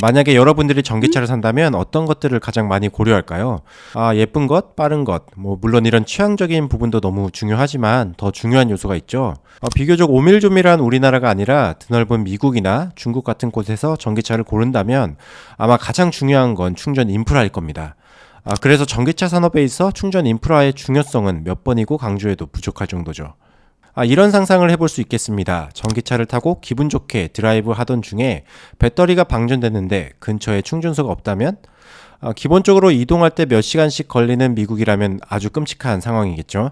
만약에 여러분들이 전기차를 산다면 어떤 것들을 가장 많이 고려할까요? 예쁜 것, 빠른 것, 물론 이런 취향적인 부분도 너무 중요하지만 더 중요한 요소가 있죠. 비교적 오밀조밀한 우리나라가 아니라 드넓은 미국이나 중국 같은 곳에서 전기차를 고른다면 아마 가장 중요한 건 충전 인프라일 겁니다. 그래서 전기차 산업에 있어 충전 인프라의 중요성은 몇 번이고 강조해도 부족할 정도죠. 이런 상상을 해볼 수 있겠습니다. 전기차를 타고 기분 좋게 드라이브 하던 중에 배터리가 방전됐는데 근처에 충전소가 없다면? 기본적으로 이동할 때 몇 시간씩 걸리는 미국이라면 아주 끔찍한 상황이겠죠.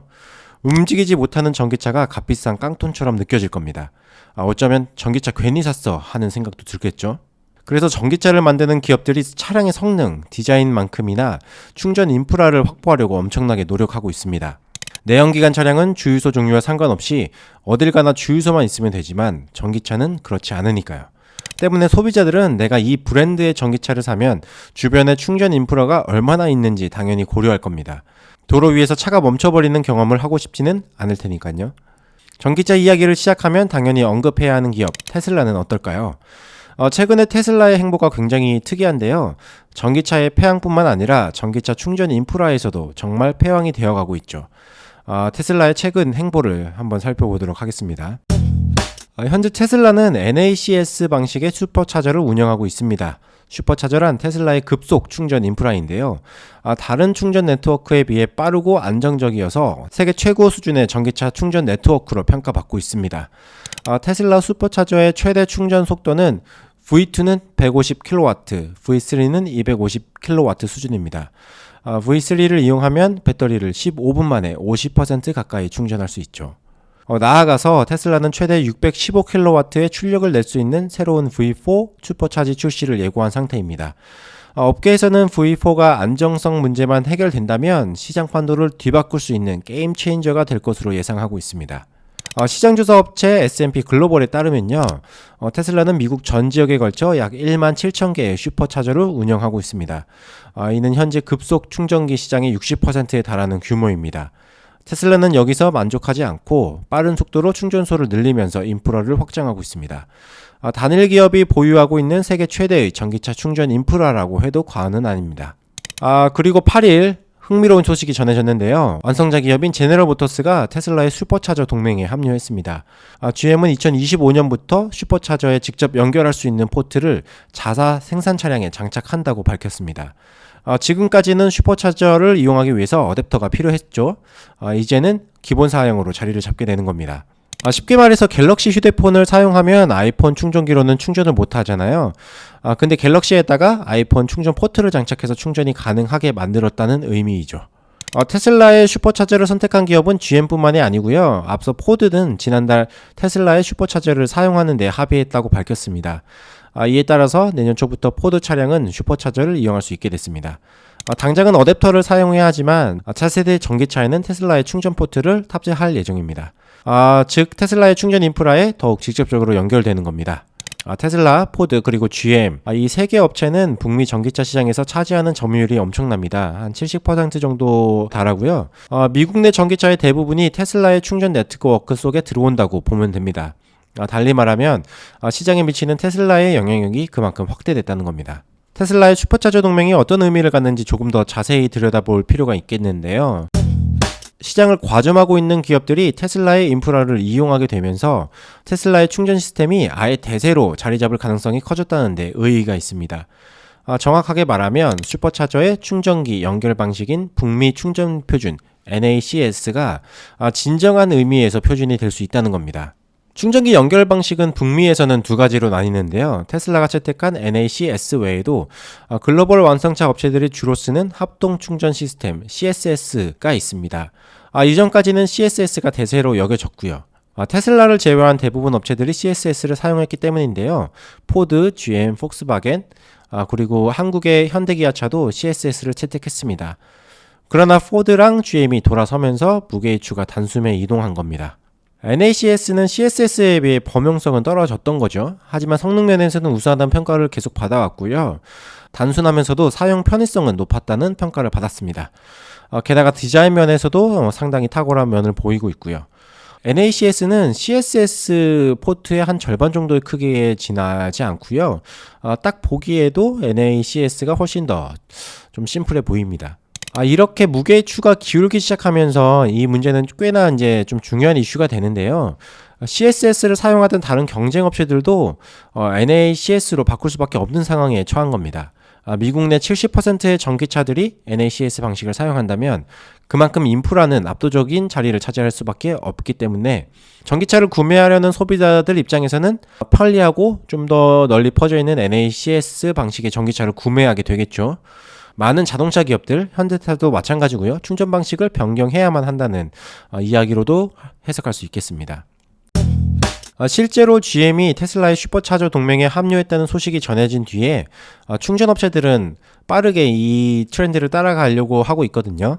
움직이지 못하는 전기차가 값비싼 깡통처럼 느껴질 겁니다. 어쩌면 전기차 괜히 샀어 하는 생각도 들겠죠. 그래서 전기차를 만드는 기업들이 차량의 성능, 디자인만큼이나 충전 인프라를 확보하려고 엄청나게 노력하고 있습니다. 내연기관 차량은 주유소 종류와 상관없이 어딜 가나 주유소만 있으면 되지만 전기차는 그렇지 않으니까요. 때문에 소비자들은 내가 이 브랜드의 전기차를 사면 주변에 충전 인프라가 얼마나 있는지 당연히 고려할 겁니다. 도로 위에서 차가 멈춰버리는 경험을 하고 싶지는 않을 테니까요. 전기차 이야기를 시작하면 당연히 언급해야 하는 기업 테슬라는 어떨까요? 최근에 테슬라의 행보가 굉장히 특이한데요. 전기차의 폐왕뿐만 아니라 전기차 충전 인프라에서도 정말 폐왕이 되어가고 있죠. 테슬라의 최근 행보를 한번 살펴보도록 하겠습니다. 현재 테슬라는 NACS 방식의 슈퍼차저를 운영하고 있습니다. 슈퍼차저란 테슬라의 급속 충전 인프라인데요. 다른 충전 네트워크에 비해 빠르고 안정적이어서 세계 최고 수준의 전기차 충전 네트워크로 평가받고 있습니다. 테슬라 슈퍼차저의 최대 충전 속도는 V2는 150kW, V3는 250kW 수준입니다. V3를 이용하면 배터리를 15분 만에 50% 가까이 충전할 수 있죠. 나아가서 테슬라는 최대 615kW의 출력을 낼 수 있는 새로운 V4 슈퍼차지 출시를 예고한 상태입니다. 업계에서는 V4가 안정성 문제만 해결된다면 시장 판도를 뒤바꿀 수 있는 게임 체인저가 될 것으로 예상하고 있습니다. 시장조사 업체 S&P 글로벌에 따르면요, 테슬라는 미국 전 지역에 걸쳐 약 1만 7천 개의 슈퍼차저를 운영하고 있습니다. 이는 현재 급속 충전기 시장의 60%에 달하는 규모입니다. 테슬라는 여기서 만족하지 않고 빠른 속도로 충전소를 늘리면서 인프라를 확장하고 있습니다. 단일 기업이 보유하고 있는 세계 최대의 전기차 충전 인프라라고 해도 과언은 아닙니다. 그리고 8일 흥미로운 소식이 전해졌는데요. 완성자 기업인 제너럴 모터스가 테슬라의 슈퍼차저 동맹에 합류했습니다. GM은 2025년부터 슈퍼차저에 직접 연결할 수 있는 포트를 자사 생산 차량에 장착한다고 밝혔습니다. 지금까지는 슈퍼차저를 이용하기 위해서 어댑터가 필요했죠. 이제는 기본 사양으로 자리를 잡게 되는 겁니다. 쉽게 말해서 갤럭시 휴대폰을 사용하면 아이폰 충전기로는 충전을 못 하잖아요. 근데 갤럭시에다가 아이폰 충전 포트를 장착해서 충전이 가능하게 만들었다는 의미이죠. 테슬라의 슈퍼차저를 선택한 기업은 GM뿐만이 아니고요. 앞서 포드는 지난달 테슬라의 슈퍼차저를 사용하는 데 합의했다고 밝혔습니다. 이에 따라서 내년 초부터 포드 차량은 슈퍼차저를 이용할 수 있게 됐습니다. 당장은 어댑터를 사용해야 하지만 차세대 전기차에는 테슬라의 충전 포트를 탑재할 예정입니다. 즉 테슬라의 충전 인프라에 더욱 직접적으로 연결되는 겁니다. 테슬라, 포드, 그리고 GM 이 세 개 업체는 북미 전기차 시장에서 차지하는 점유율이 엄청납니다. 한 70% 정도 달하고요. 미국 내 전기차의 대부분이 테슬라의 충전 네트워크 속에 들어온다고 보면 됩니다. 달리 말하면 시장에 미치는 테슬라의 영향력이 그만큼 확대됐다는 겁니다. 테슬라의 슈퍼차저 동맹이 어떤 의미를 갖는지 조금 더 자세히 들여다볼 필요가 있겠는데요. 시장을 과점하고 있는 기업들이 테슬라의 인프라를 이용하게 되면서 테슬라의 충전 시스템이 아예 대세로 자리 잡을 가능성이 커졌다는 데 의의가 있습니다. 정확하게 말하면 슈퍼차저의 충전기 연결 방식인 북미 충전 표준 NACS가 진정한 의미에서 표준이 될 수 있다는 겁니다. 충전기 연결 방식은 북미에서는 두 가지로 나뉘는데요. 테슬라가 채택한 NACS 외에도 글로벌 완성차 업체들이 주로 쓰는 합동 충전 시스템 CSS가 있습니다. 이전까지는 CSS가 대세로 여겨졌고요. 테슬라를 제외한 대부분 업체들이 CSS를 사용했기 때문인데요. 포드, GM, 폭스바겐, 그리고 한국의 현대기아차도 CSS를 채택했습니다. 그러나 포드랑 GM이 돌아서면서 무게이추가 단숨에 이동한 겁니다. NACS는 CSS에 비해 범용성은 떨어졌던 거죠. 하지만 성능 면에서는 우수하다는 평가를 계속 받아왔고요. 단순하면서도 사용 편의성은 높았다는 평가를 받았습니다. 게다가 디자인 면에서도 상당히 탁월한 면을 보이고 있고요. NACS는 CSS 포트의 한 절반 정도의 크기에 지나지 않고요. 딱 보기에도 NACS가 훨씬 더 좀 심플해 보입니다. 이렇게 무게추가 기울기 시작하면서 이 문제는 꽤나 이제 좀 중요한 이슈가 되는데요. CSS를 사용하던 다른 경쟁 업체들도 NACS로 바꿀 수밖에 없는 상황에 처한 겁니다. 미국 내 70%의 전기차들이 NACS 방식을 사용한다면 그만큼 인프라는 압도적인 자리를 차지할 수밖에 없기 때문에 전기차를 구매하려는 소비자들 입장에서는 편리하고 좀 더 널리 퍼져 있는 NACS 방식의 전기차를 구매하게 되겠죠. 많은 자동차 기업들, 현대차도 마찬가지고요. 충전 방식을 변경해야만 한다는 이야기로도 해석할 수 있겠습니다. 실제로 GM이 테슬라의 슈퍼차저 동맹에 합류했다는 소식이 전해진 뒤에 충전업체들은 빠르게 이 트렌드를 따라가려고 하고 있거든요.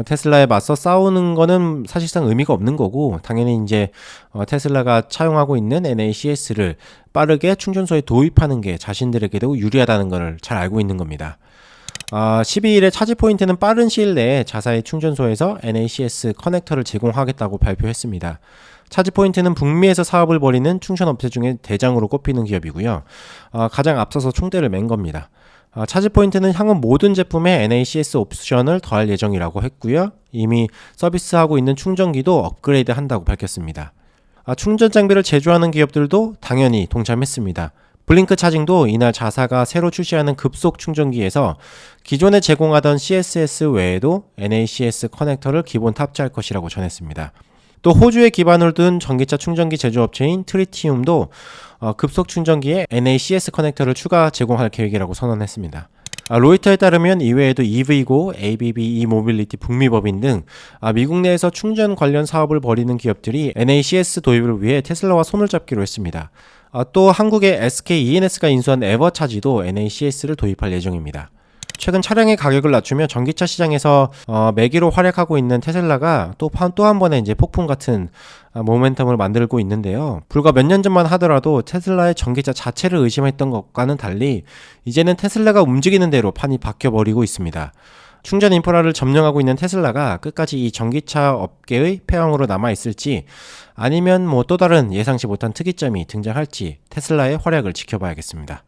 테슬라에 맞서 싸우는 거는 사실상 의미가 없는 거고, 당연히 이제 테슬라가 차용하고 있는 NACS를 빠르게 충전소에 도입하는 게 자신들에게도 유리하다는 걸 잘 알고 있는 겁니다. 12일에 차지포인트는 빠른 시일 내에 자사의 충전소에서 NACS 커넥터를 제공하겠다고 발표했습니다. 차지포인트는 북미에서 사업을 벌이는 충전업체 중에 대장으로 꼽히는 기업이고요. 가장 앞서서 총대를 맨 겁니다. 차지포인트는 향후 모든 제품에 NACS 옵션을 더할 예정이라고 했고요. 이미 서비스하고 있는 충전기도 업그레이드 한다고 밝혔습니다. 충전 장비를 제조하는 기업들도 당연히 동참했습니다. 블링크 차징도 이날 자사가 새로 출시하는 급속 충전기에서 기존에 제공하던 CSS 외에도 NACS 커넥터를 기본 탑재할 것이라고 전했습니다. 또 호주에 기반을 둔 전기차 충전기 제조업체인 트리티움도 급속 충전기에 NACS 커넥터를 추가 제공할 계획이라고 선언했습니다. 로이터에 따르면 이외에도 EV고, ABB e모빌리티 북미법인 등 미국 내에서 충전 관련 사업을 벌이는 기업들이 NACS 도입을 위해 테슬라와 손을 잡기로 했습니다. 또 한국의 SK E&S가 인수한 에버차지도 NACS를 도입할 예정입니다. 최근 차량의 가격을 낮추며 전기차 시장에서 매기로 활약하고 있는 테슬라가 또 한 번의 이제 폭풍 같은 모멘텀을 만들고 있는데요. 불과 몇 년 전만 하더라도 테슬라의 전기차 자체를 의심했던 것과는 달리 이제는 테슬라가 움직이는 대로 판이 바뀌어버리고 있습니다. 충전 인프라를 점령하고 있는 테슬라가 끝까지 이 전기차 업계의 패왕으로 남아있을지 아니면 또 다른 예상치 못한 특이점이 등장할지 테슬라의 활약을 지켜봐야겠습니다.